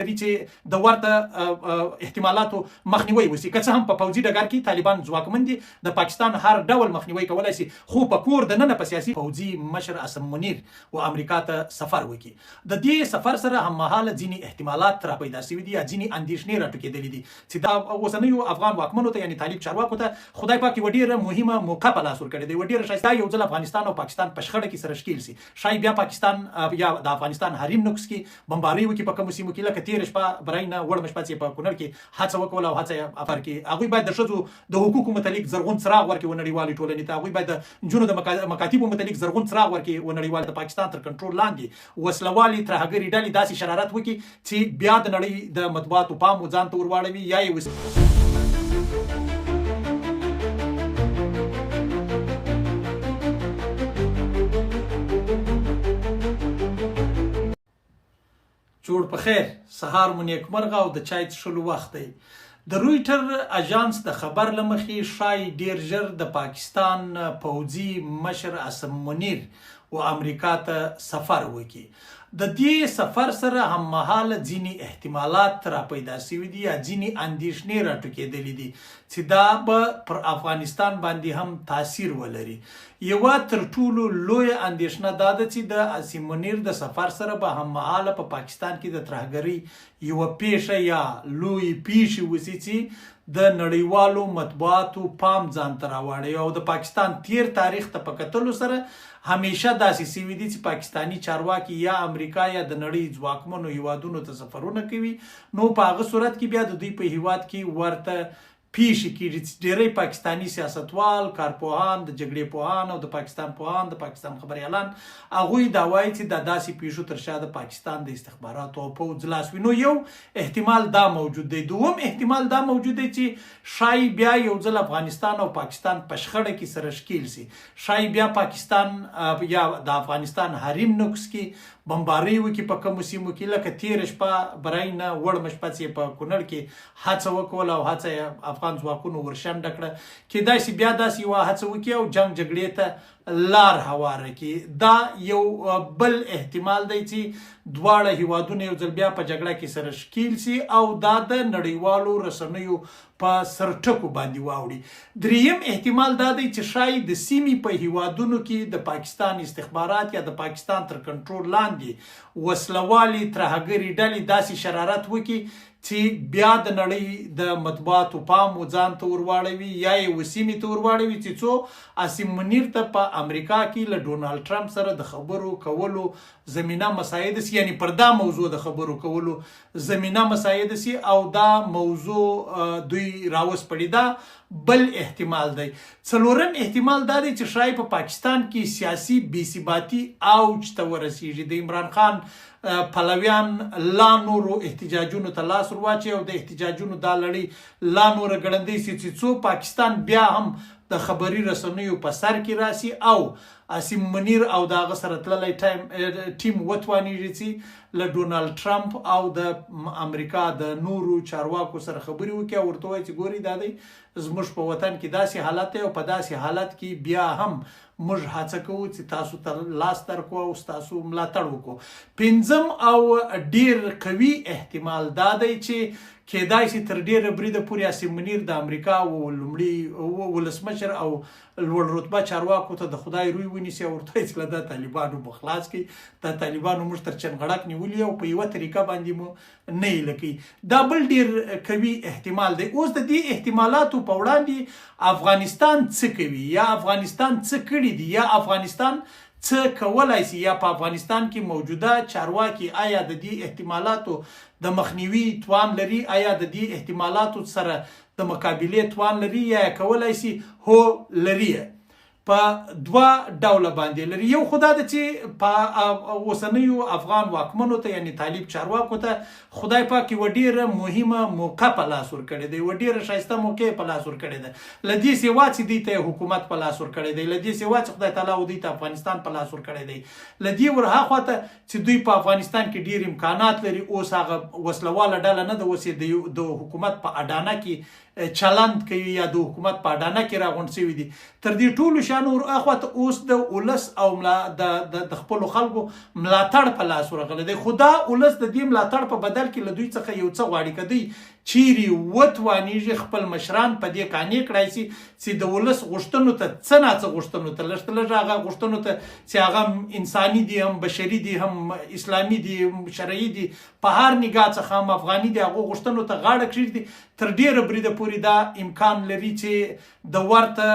چې د ورته احتمالاتو مخنیوي وشي. که څه هم په پوځي ډګر کې طالبان ځواکمن دي، د پاکستان هر ډول مخنیوي کولای شي، خو په کور دننه په سیاسي پوځي مشر عاصم منیر و امریکا ته سفر وکړي. د دې سفر سره هممهاله ځینې احتمالات را پیدا شوي دي یا ځینې اندېښنې راټوکېدلې دي چې دا اوسنیو افغان واکمنو ته یعنې طالب چارواکو ته خدای پاک یوه ډېره مهمه موقع په لاس ورکړې ده، یوه ډېره ښایسته یو ځل افغانستان او پاکستان په شخړه کې سره ښکېل شي. ښایي بیا پاکستان یا د افغانستان حریم نقص کې بمبارۍ وکړي په کومو سیمو کې، لکه تېره شپه برای نه وړمه شپه چې په کونړ کې هڅه وکړله او هڅه یې افر کې. هغوی باید د ښځو د حقوقو متعلق زرغون څراغ ورکړي ونړیوالې ټولنې ته. هغوی باید د نجونو د مکاتیبو متعلق زرغون څراغ ورکړي ونړیوالې. د پاکستان تر کنټرول لاندې وسلوالې ترهګرې ډلې داسې شرارت وکړي چې بیا د نړۍ د مطبوعاتو پام ځان ته ورواړوي یا یې جوړ په خیر، سهار مو نیکمرغه او د چای څښلو وخت دی. د رویټر اژانس د خبر له مخې ښایي ډیر ژر د پاکستان پوځي مشر عاصم منیر و امریکا ته سفر وکړي. د دې سفر سره هممهاله ځینې احتمالات را پیدا شوي دي یا ځینې اندېښنې راټوکېدلې دي چې دا به پر افغانستان باندې هم تاثیر ولري. یوه تر ټولو لویه اندېښنه دا ده چې د عاصم منیر د سفر سره به هممهاله په پاکستان کې د ترهګرۍ یوه پیښه یا لویې پیښې وشي چې د نړیوالو مطبوعاتو پام ځان ته راواړوي. او د پاکستان تیر تاریخ ته په کتلو سره همیشه داسې شوي دي چې پاکستاني چارواکي یا امریکا یا د نړۍ ځواکمنو هیوادونو ته سفرونه کوي، نو په هغه صورت کې بیا د دوی په هیواد کې ورته پیښې کېږي چې ډېری پاکستاني سیاستوال، کارپوهان، د جګړې پوهان او د پاکستان پوهان، د پاکستان خبریالان، هغوی دا وایي چې د داسې پیښو تر شا د پاکستان د استخباراتو او پوځ لاس وي. نو یو احتمال دا موجود دی. دوم احتمال دا موجود دی چې ښایي بیا یو ځل افغانستان او پاکستان په شخړه کې سره ښکېل شي. ښایي بیا پاکستان یا د افغانستان حریم نقص کې بمبارۍ وکړي په کومو سیمو کې، لکه تېره شپه برای نه وړمه شپه چې په کونړ کې هڅه وکړله او هڅه یې افغان ځواکونو ورشنډه کړه. کېدای شي بیا داسې یوه هڅه وکړي او جنګ جګړې ته لار هواره کړي. دا یو بل احتمال دی چې دواړه هیوادونه یو ځل بیا په جګړه کې سره ښکېل شي او دا د نړیوالو رسنیو په سرټکو باندې واوړي. دریم احتمال دا دی چې ښایي د سیمې په هیوادونو کې د پاکستان استخبارات یا د پاکستان تر کنټرول لاندې وسلوالې ترهګرې ډلې داسې شرارت وکړي چې بیا د نړۍ د مطبوعاتو پام ځان ته ورواړوي یا یې وسیمې ته ورواړوي چې څو عاصم منیر ته په امریکا کې له ډونالډ ټرمپ سره د خبرو کولو زمینه مساعده سي، یعنی پر دا موضوع د خبرو کولو زمینه مساعده سي او دا موضوع دوی راوسپړي. دا بل احتمال دی. څلورم احتمال دا دی چې ښایي په پاکستان کې سیاسي بېثباتي اوج ته ورسیږي. د عمران خان پلویان لا نورو احتجاجونو ته لاس ورواچي او د احتجاجونو دا لړۍ لا نوره ګړندۍ سي چې څو پاکستان بیا هم د خبري رسنیو په سر کې راسي او عاصم منیر او د هغه سره تللی ټیم وتوانیږي چې له ډونالډ ټرمپ او د امریکا د نورو چارواکو سره خبرې وکړي او ورته وایي چې ګورئ دا دی زموږ په وطن کې داسې حالت دی او په داسې حالت کې بیا هم موږ هڅه کوو چې تاسو ته لاس درکړو او ستاسو ملاتړ وکړو. پنځم او ډیر قوي احتمال دا دی چې کېدای شي تر ډیره بریده پورې عاصم منیر د امریکا لومړي ولسمشر او لوړ رتبه چارواکو ته د خدای روی ونیسي او ورته وایي چې دا طالبانو به خلاص کړي، دا طالبانو موږ تر چنغړک نیولي او په یوه طریقه باندې مو نه ایله کوي. دا بل ډیر قوي احتمال دی. اوس د دې احتمالاتو په وړاندې افغانستان څه کوي یا افغانستان څه کړي دي یا افغانستان څه کولای شي یا په افغانستان کې موجوده چارواکي آیا د دې احتمالاتو د مخنیوي توان لري، آیا د دې احتمالاتو سره د مقابلې توان لري یا کولای شي هو لري. په دوه ډوله باندې لري. یو خدا ده چې په اوسنیو افغان واکمنو ته یعنی طالب چارواکو ته خدای پاک یوه ډیره مهمه موقع په لاس ورکړې ده، یوه ډیره ښایسته موقع په لاس ورکړې ده. له دې سیوا چې دوی ته حکومت په لاس ورکړی دی، له دې سیوا چې خدای تعالی دوی ته افغانستان په لاس ورکړی دی، له دې ورهاخوا ته چې دوی په افغانستان کې ډیر امکانات لري. اوس هغه وسلواله ډله نه ده، اوس د حکومت په اډانه کې چلند کوي یا د حکومت په اډانه کې راغونډ شوي دي. تر دې ټولو شیانو اخواته اوس د ولس او د خپلو خلکو ملاتړ په لاس ورغلی دی، خو دا ولس د دې ملاتړ په بدل کې له دوی څخه یو څه غواړي که دوی چیرې وتوانیږي خپل مشران په دې قانع کړای شي چې د ولس غوښتنو ته څه ناڅه غوښتنو ته لږ لږ هغه غوښتنو ته چې هغه انساني دي، هم بشري دي، هم اسلامي دي، هم شرعي دي، په هر نگاه څخه هم افغاني دي، هغو غوښتنو ته غاړه کښېږدي. تر ډېره بریده پورې دا امکان لري چې د ورته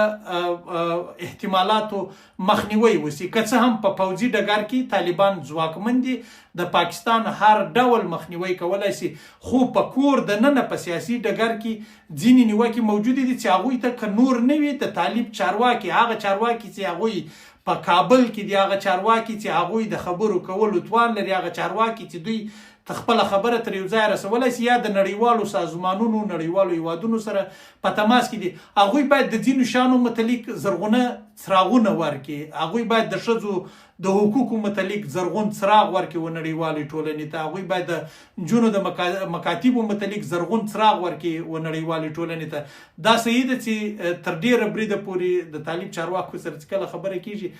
احتمالاتو مخنیوی وشي. که څه هم په پوځي ډګر کې طالبان ځواکمن دي، د پاکستان هر ډول مخنیوی کولی شي، خو په کور دننه په سیاسي ډګر کې ځینې نیوکې موجودې دي چې هغوی ته که نور نه وي د طالب چارواکي، هغه چارواکي چې هغوی په کابل کې دي، هغه چارواکي چې هغوی د خبرو کولو توان لري، هغه چارواکي چې دوی خپله خبره تر یو ځای رسولی شي، یا د نړیوالو سازمانونو نړیوالو هیوادونو سره په تماس کې دي، هغوی باید د ځینو شیانو متعلق زرغونه څراغونه ورکړي. هغوی باید د ښځو د حقوقو متعلق زرغون څراغ ورکړي و نړیوالې ټولنې ته. هغوی باید د نجونو د مکاتیبو متعلق زرغون څراغ ورکړي و نړیوالې ټولنې ته. دا صحیح ده چې تر ډېره بریده پورې د طالب چارواکو سره چې کله خبره کېږي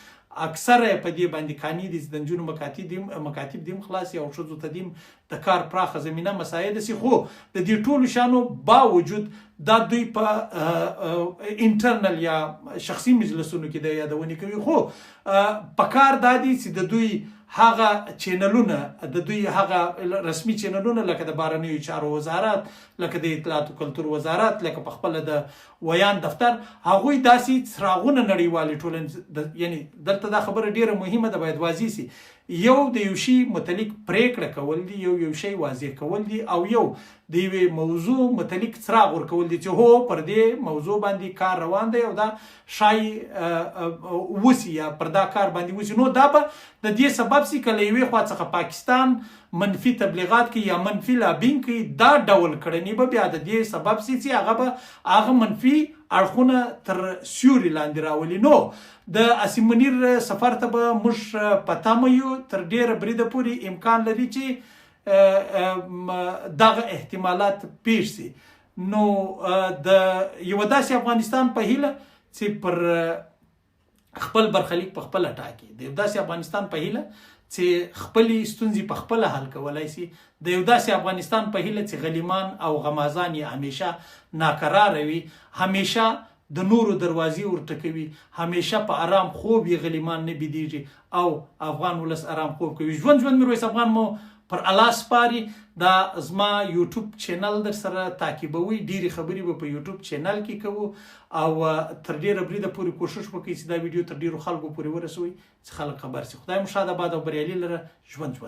اکثره په دې باندې قانع دي چې د نجونو مکاتب دې هم خلاص او ښځو ته دې د کار پراخه زمینه مساعده شي. خو د دې ټولو شیانو باوجود دا دوی په انټرنل یا شخصي مجلسونو کې د یادونې کوي. خو په کار دا دي چې د دوی هغه چینلونه، د دوی هغه رسمي چینلونه لکه د بهرنیو چارو وزارت، لکه د اطلاعات او کلتور وزارت، لکه په خپله د ویان دفتر، هغوی داسې څراغونه نړیوالې ټولنې، یعنی دلته دا خبره ډیره مهمه ده باید واضح شي، یو د یو شي متعلق پریکړه کول دي، یو شی واضح کول دي، او یو د یوې موضوع متعلق څراغ ورکول دي چې هو پر دې موضوع باندې کار روان دی او دا شای وسی یا پر دا کار باندې وسی. نو دا به د دې سبب سي کله یوې خوا څخه پاکستان منفي تبلیغات کوي یا منفي لابینګ کوي، دا ډول کړنې به بیا د دې سبب سي چې هغه به هغه منفي اړخونه تر سیوري لاندې راولي. نو د عاصم منیر سفر ته به موږ په تمه یو، تر ډېره بریده پورې امکان لري چې دغه احتمالات پیښ شي. نو د یو داسې افغانستان په هیله چې پر خپل برخلیک په خپله ټاکي، د یو داسې افغانستان په هیله چې خپلې ستونزې په خپله حل کولی شي، د یو داسې افغانستان په هیله چې غلیمان او غمازان یې همیشه ناقراره وي، همیشه د نورو دروازې ورټکوي، همیشه په آرام خوب یې غلیمان نه بیدیږي او افغان ولس آرام خوب کوي. ژوند میرویس افغان مو پر الله سپاري. دا زما یوټیوب چینل در سره تعقیبوي، ډیرې خبرې به په یوټیوب چینل کې کوو او تر ډیره بریده پورې کوشش وکړئ چې دا ویډیو تر ډیرو خلکو پورې ورسوي چې خلک خبر شي. خدای مو شاد آباد او بریالي لره. ژوند